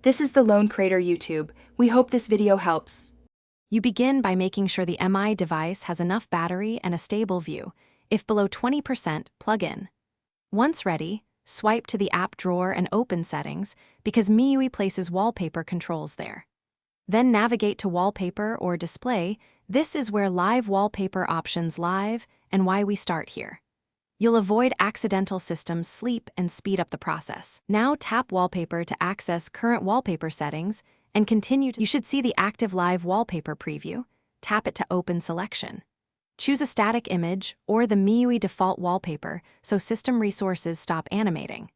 This is the Lone Crater YouTube. We hope this video helps. You begin by making sure the MI device has enough battery and a stable view. If below 20%, plug in. Once ready, swipe to the app drawer and open Settings because MIUI places wallpaper controls there. Then navigate to Wallpaper or Display. This is where live wallpaper options live and why we start here. You'll avoid accidental system sleep and speed up the process. Now tap Wallpaper to access current wallpaper settings and continue to. You should see the active live wallpaper preview. Tap it to open selection. Choose a static image or the MIUI default wallpaper so system resources stop animating.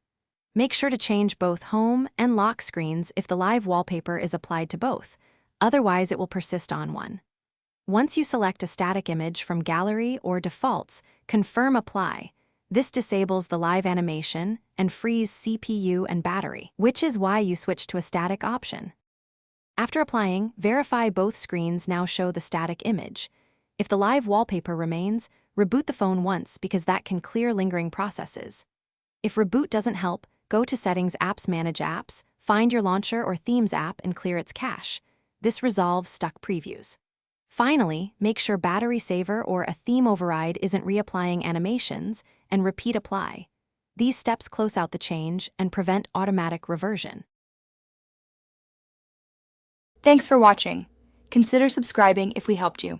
Make sure to change both home and lock screens if the live wallpaper is applied to both, otherwise it will persist on one. Once you select a static image from gallery or defaults, confirm apply. This disables the live animation and frees CPU and battery, which is why you switch to a static option. After applying, verify both screens now show the static image. If the live wallpaper remains, reboot the phone once because that can clear lingering processes. If reboot doesn't help, go to Settings Apps Manage Apps, find your launcher or themes app and clear its cache. This resolves stuck previews. Finally, make sure Battery Saver or a theme override isn't reapplying animations, and repeat apply. These steps close out the change and prevent automatic reversion. Thanks for watching. Consider subscribing if we helped you.